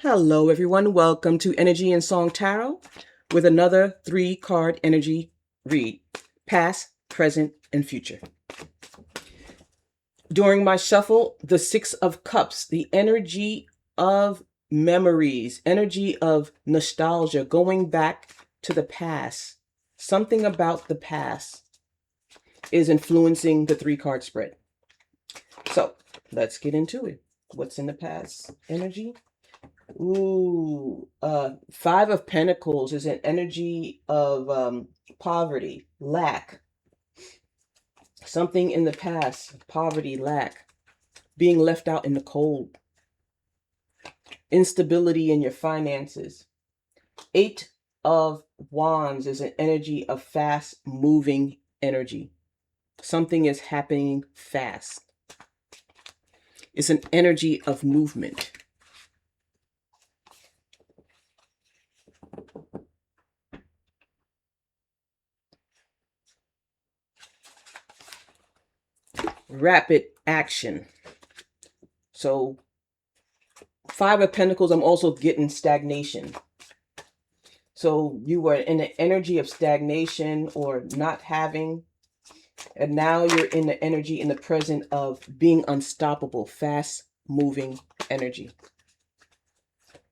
Hello, everyone. Welcome to Energy and Song Tarot with another 3-card energy read, past, present, and future. During my shuffle, the 6 of Cups, the energy of memories, energy of nostalgia, going back to the past. Something about the past is influencing the 3-card spread. So let's get into it. What's in the past energy? Ooh, 5 of Pentacles is an energy of poverty, lack, something in the past, poverty, lack, being left out in the cold, instability in your finances. 8 of Wands is an energy of fast moving energy. Something is happening fast. It's an energy of movement. Rapid action. So 5 of Pentacles, I'm also getting stagnation. So you were in the energy of stagnation or not having, and now you're in the energy in the present of being unstoppable, fast moving energy.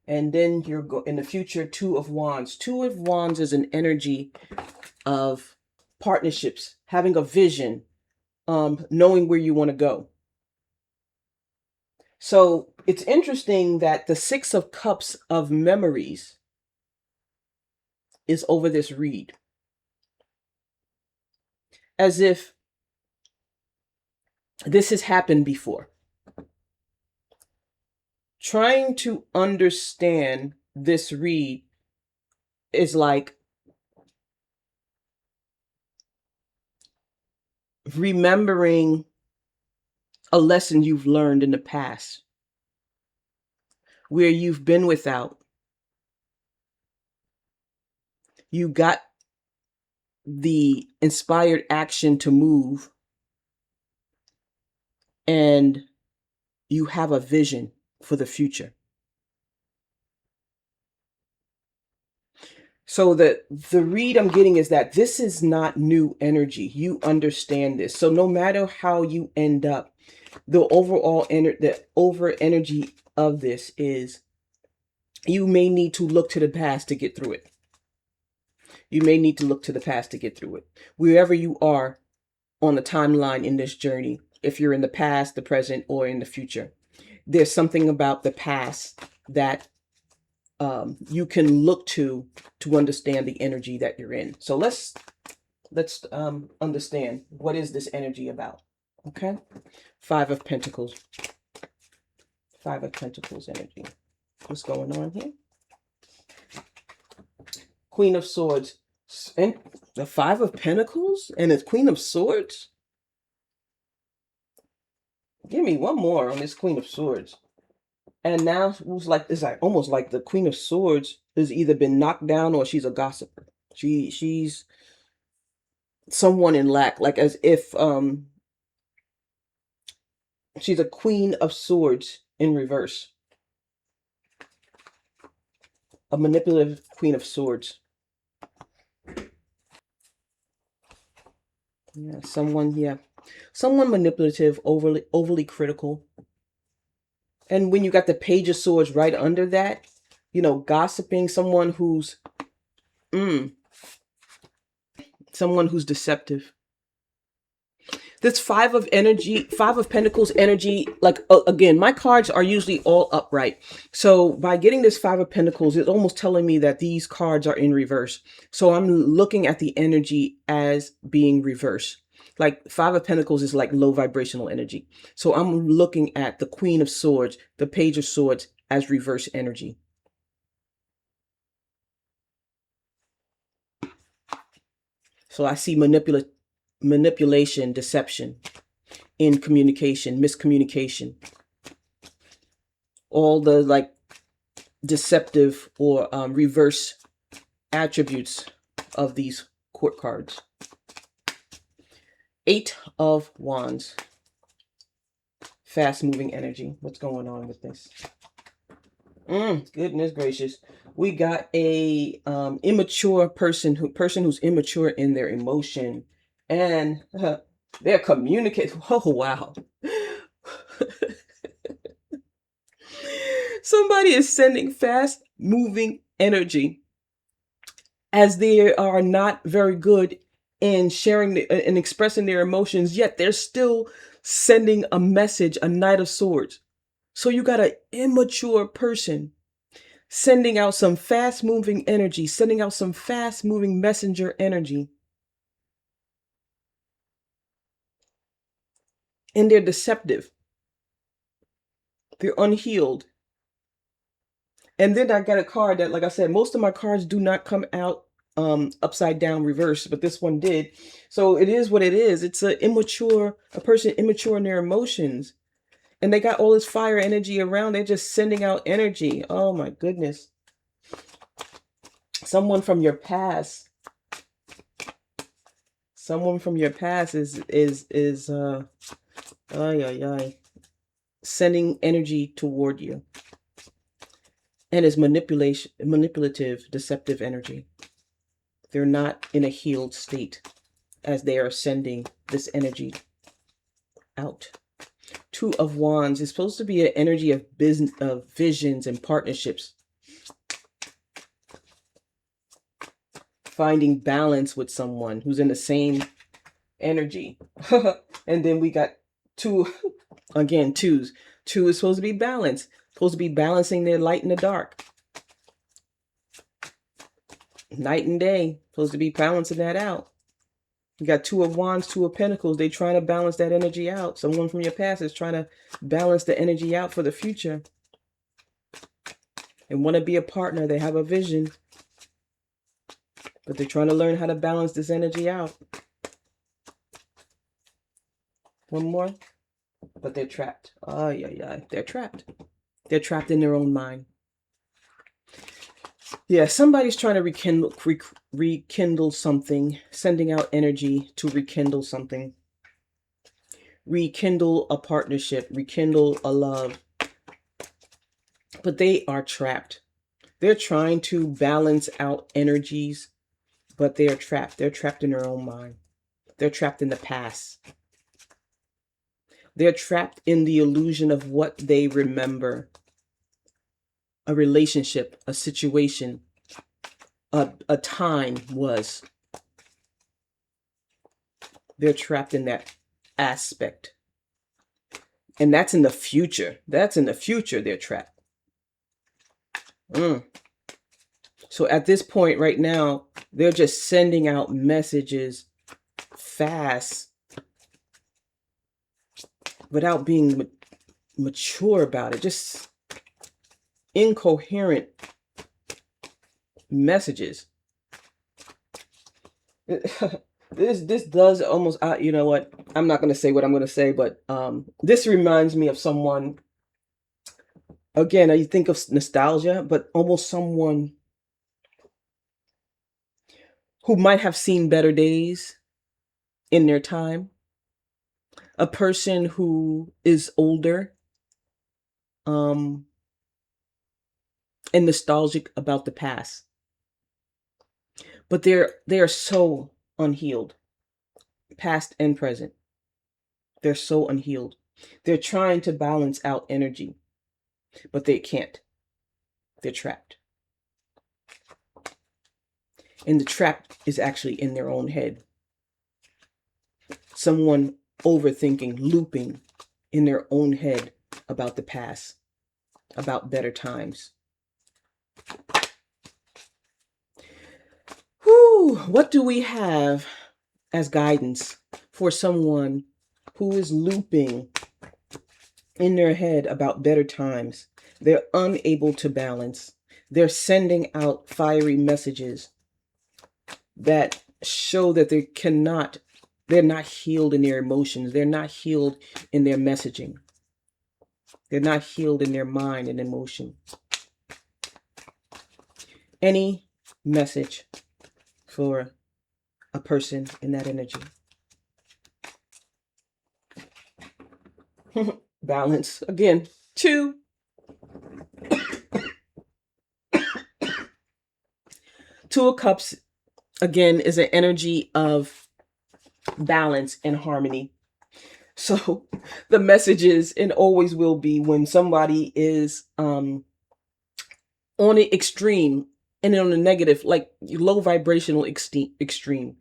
And then you're in the future, 2 of Wands. 2 of Wands is an energy of partnerships, having a vision, knowing where you want to go. So it's interesting that the 6 of Cups of memories is over this read. As if this has happened before. Trying to understand this read is like remembering a lesson you've learned in the past where you've been without. You got the inspired action to move, and you have a vision for the future. So the read I'm getting is that this is not new energy. You understand this. So no matter how you end up, the overall energy of this is you may need to look to the past to get through it. You may need to look to the past to get through it. Wherever you are on the timeline in this journey, if you're in the past, the present, or in the future, there's something about the past that you can look to understand the energy that you're in. So let's understand, what is this energy about? Okay. 5 of Pentacles. 5 of Pentacles energy. What's going on here? Queen of Swords. And the 5 of Pentacles and it's Queen of Swords. Give me one more on this Queen of Swords. And now it's like almost like the Queen of Swords has either been knocked down or she's a gossiper. She's someone in lack, like as if she's a Queen of Swords in reverse. A manipulative Queen of Swords. Yeah, someone manipulative, overly critical. And when you got the Page of Swords right under that, gossiping, someone who's deceptive. This 5 of Pentacles energy, like, again, my cards are usually all upright. So by getting this 5 of Pentacles, it's almost telling me that these cards are in reverse. So I'm looking at the energy as being reverse. Like 5 of Pentacles is like low vibrational energy. So I'm looking at the Queen of Swords, the Page of Swords as reverse energy. So I see manipulation, deception in communication, miscommunication, all the like deceptive or reverse attributes of these court cards. 8 of Wands. Fast moving energy. What's going on with this? Goodness gracious. We got a immature person who's immature in their emotion, and they're communicating. Oh wow. Somebody is sending fast moving energy as they are not very good in and expressing their emotions, yet they're still sending a message, a Knight of Swords. So you got an immature person sending out some fast moving energy, sending out some fast moving messenger energy. And they're deceptive, they're unhealed. And then I got a card that, like I said, most of my cards do not come out upside down reverse, but this one did. So it is what it is. It's a person immature in their emotions. And they got all this fire energy around. They're just sending out energy. Oh my goodness. Someone from your past. Someone from your past is ay ay ay sending energy toward you. And is manipulative, deceptive energy. They're not in a healed state as they are sending this energy out. Two of Wands is supposed to be an energy of business, of visions and partnerships. Finding balance with someone who's in the same energy. And then we got two, again, twos. Two is supposed to be balance, supposed to be balancing their light and the dark. Night and day, supposed to be balancing that out. You got Two of Wands, Two of Pentacles. They trying to balance that energy out. Someone from your past is trying to balance the energy out for the future. They want to be a partner. They have a vision. But they're trying to learn how to balance this energy out. One more. But they're trapped. Oh, yeah. They're trapped. They're trapped in their own mind. Yeah, somebody's trying to rekindle something, sending out energy to rekindle something. Rekindle a partnership, rekindle a love. But they are trapped. They're trying to balance out energies, but they are trapped. They're trapped in their own mind. They're trapped in the past. They're trapped in the illusion of what they remember. A relationship, a situation, a time was. They're trapped in that aspect. And that's in the future. That's in the future they're trapped. So at this point right now, they're just sending out messages fast without being mature about it. Just incoherent messages. This does almost, you know what? I'm not going to say what I'm going to say, but this reminds me of someone. Again, you think of nostalgia, but almost someone who might have seen better days in their time. A person who is older, and nostalgic about the past. But they are so unhealed, past and present. They're so unhealed. They're trying to balance out energy, but they can't. They're trapped. And the trap is actually in their own head. Someone overthinking, looping in their own head about the past, about better times. Whew, what do we have as guidance for someone who is looping in their head about better times? They're unable to balance. They're sending out fiery messages that show that they're not healed in their emotions. They're not healed in their messaging. They're not healed in their mind and emotion. Any message for a person in that energy? Balance. Again, two. Two of Cups, again, is an energy of balance and harmony. So the message is, and always will be, when somebody is on the extreme and on the negative, like low vibrational extreme,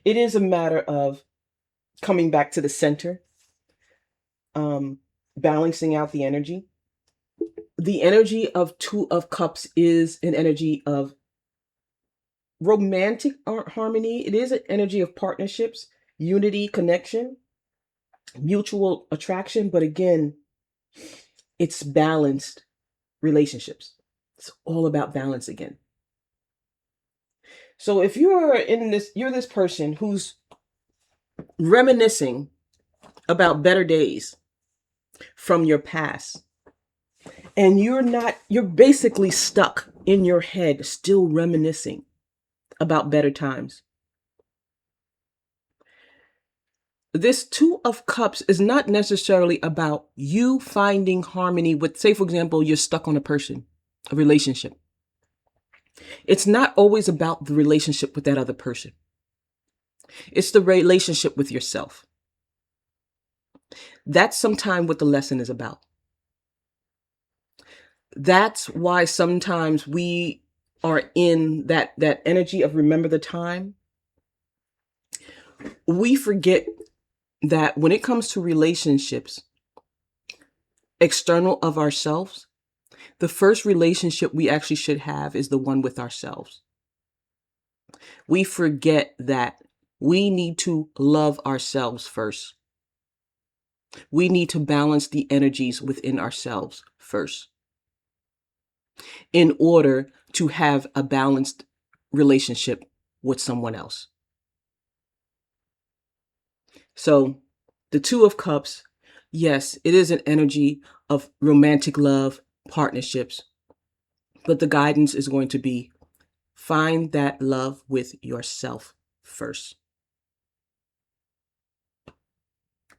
it is a matter of coming back to the center, balancing out the energy. The energy of Two of Cups is an energy of romantic harmony. It is an energy of partnerships, unity, connection, mutual attraction. But again, it's balanced relationships. It's all about balance again. So if you're this person who's reminiscing about better days from your past, and you're basically stuck in your head, still reminiscing about better times. This Two of Cups is not necessarily about you finding harmony with, say, for example, you're stuck on a relationship. It's not always about the relationship with that other person. It's the relationship with yourself. That's sometimes what the lesson is about. That's why sometimes we are in that energy of remember the time. We forget that when it comes to relationships, external of ourselves, the first relationship we actually should have is the one with ourselves. We forget that we need to love ourselves first. We need to balance the energies within ourselves first in order to have a balanced relationship with someone else. So the Two of Cups, yes, it is an energy of romantic love, partnerships, but the guidance is going to be find that love with yourself first.